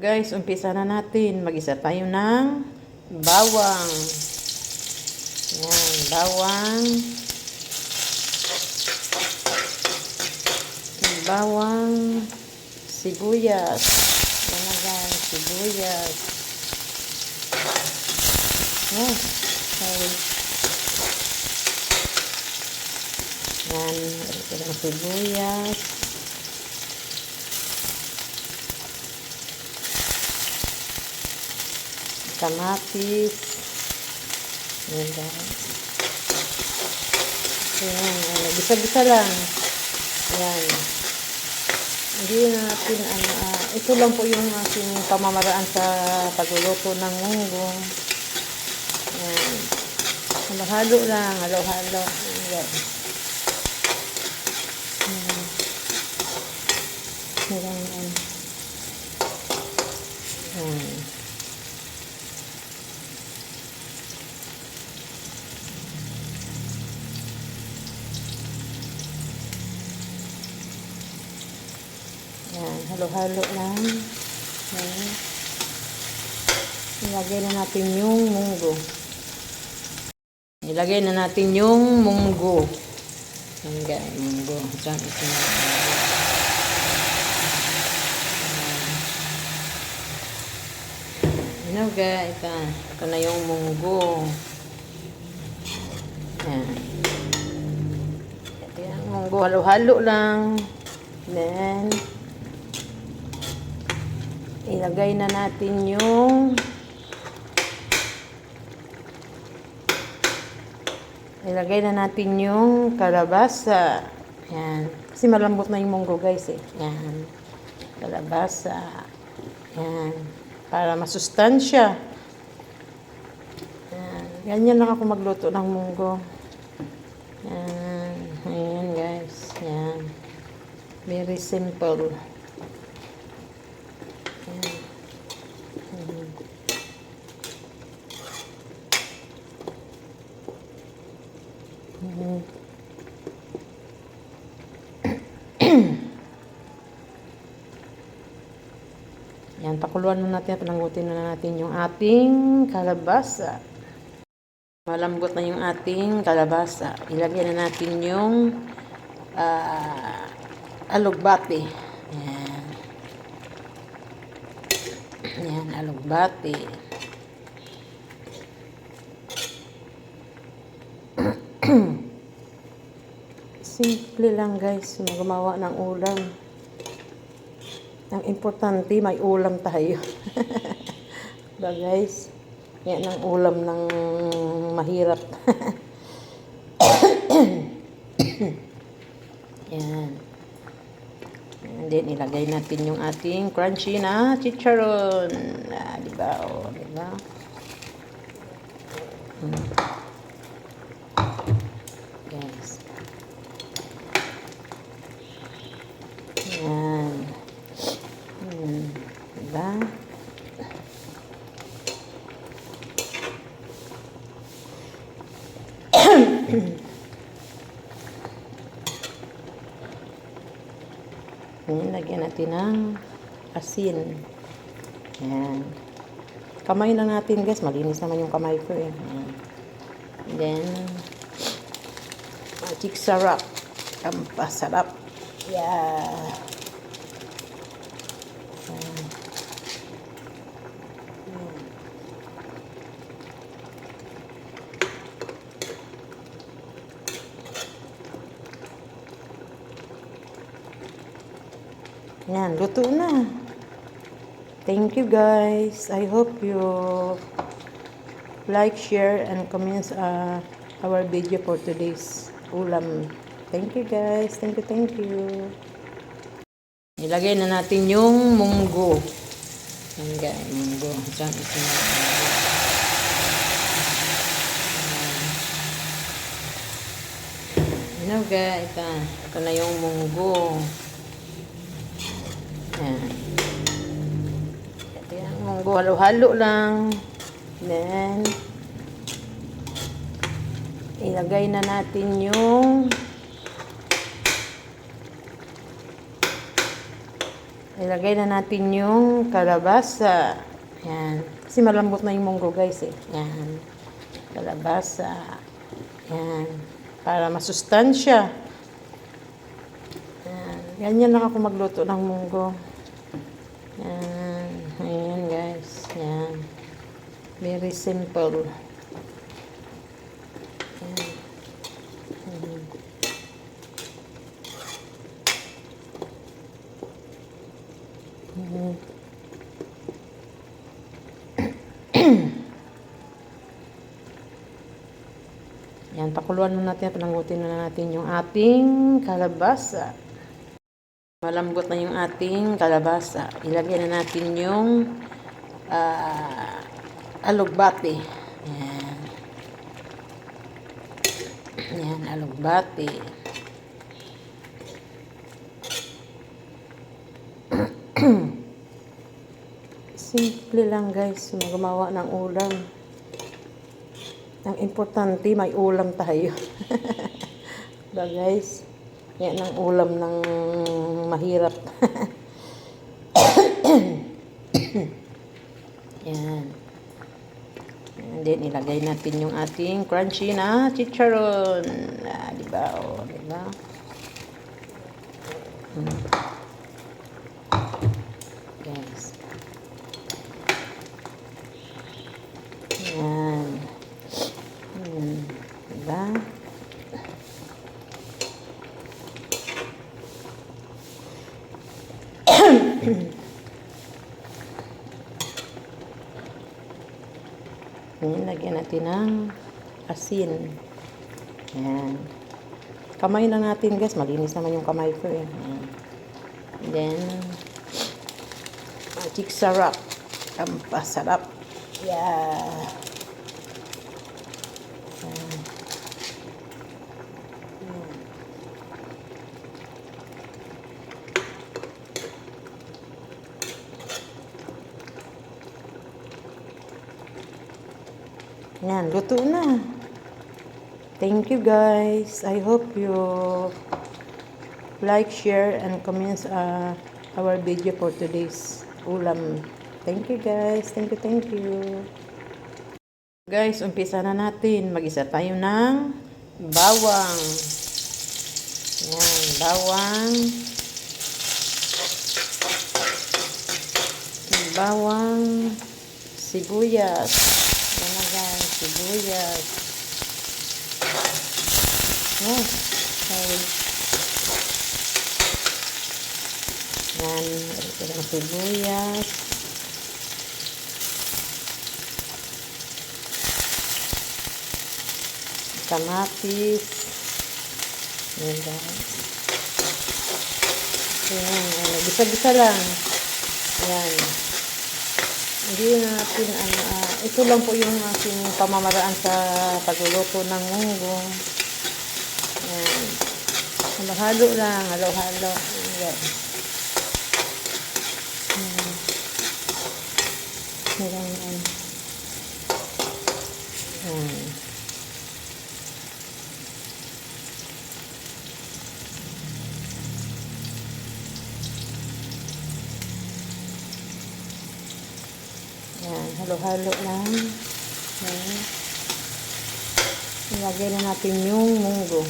Guys, umpisa na natin. Mag-isa tayo ng bawang. Yan, bawang. Bawang, sibuyas. Yan na guys, sibuyas. Yan. Yan, ito ng sibuyas. Kamatis. Yan guys. Yan, gisa-gisa lang. Yan. Hindi natin, ito lang po yung aking pamamaraan sa pagluluto ng munggo. Yan. Halo-halo lang, halo-halo. Yan. Yan. Yan. Yan, halo-halo lang. Yan. Ilagay na natin yung munggo. Ilagay na natin yung munggo. Yan guys, munggo. Diyan ito na. Yan guys, ito na yung munggo. Yan. Ito yung munggo, halo-halo lang. Then, ilagay na natin yung kalabasa. Yan. Kasi malambot na yung munggo guys eh. Yan. Kalabasa. Yan. Para masustansya. Yan. Ganyan lang ako magluto ng munggo. Yan. Ayan guys. Yan. Very simple. Yan, pakuluan na natin, panangutin na natin yung ating kalabasa. Malambot na yung ating kalabasa. Ilagay na natin yung alugbati. Yan. Yan, alugbati. Simple lang guys, gumawa ng ulam. Ang importante, may ulam tayo. Diba guys? Yan ang ulam ng mahirap. Yan. And then, ilagay natin yung ating crunchy na chicharon. Diba? O, diba? Guys. Yan. Diba? Lagyan natin ng asin. Yan. Kamay lang natin guys. Malinis naman yung kamay ko eh. And then, magic sarap. Pampasarap. Yeah. Yan, luto na. Thank you guys. I hope you like, share, and comment our video for today's ulam. Thank you guys. Thank you. Ilagay na natin yung munggo. Yan guys, munggo. Diyan ito na. Yan guys, ito na yung munggo. Yan. Ito yung munggo, halo-halo lang. Then, ilagay na natin yung Ilagay na natin yung kalabasa. Yan. Kasi malambot na yung munggo guys eh. Yan. Kalabasa. Yan. Para masustansya. Yan. Ganyan lang ako magluto ng munggo. Yan. Ayan guys. Yan. Very simple. Yan. Yan, pakuluan muna natin, panangutin na natin yung ating kalabasa. Malambot na yung ating kalabasa. Ilagay na natin yung alugbati. Yan. Yan, alugbati. Simple lang guys, gumawa ng ulam. Ang importante, may ulam tayo. Diba guys? Yan ang ulam ng mahirap. Yan. And then, ilagay natin yung ating crunchy na chicharon. Diba? O, diba? Guys. Yan. Diba? Lagyan natin ng asin. Yan. Kamay na natin guys. Malinis naman yung kamay ko eh. Yan. And then, magic sarap. Ang pasarap. Yeah. Yan, luto na. Thank you guys. I hope you like, share, and comment our video for today's ulam. Thank you guys. Thank you, thank you. Guys, umpisa na natin. Mag-isa tayo ng bawang. Yan, bawang. Bawang, sibuyas. Yan na guys, sibuyas. Oh, sorry. Yan, ito ng sibuyas. Kamatis. Yan guys. Yan, gisa-gisa lang. Yan. Hindi natin, ito lang po yung aking pamamaraan sa pagluluto ng munggo. Yan. Halo-halo lang, halo-halo. Yan. Yan. Yan. Yan, halo-halo lang. Yan. Ilagay na natin yung munggo.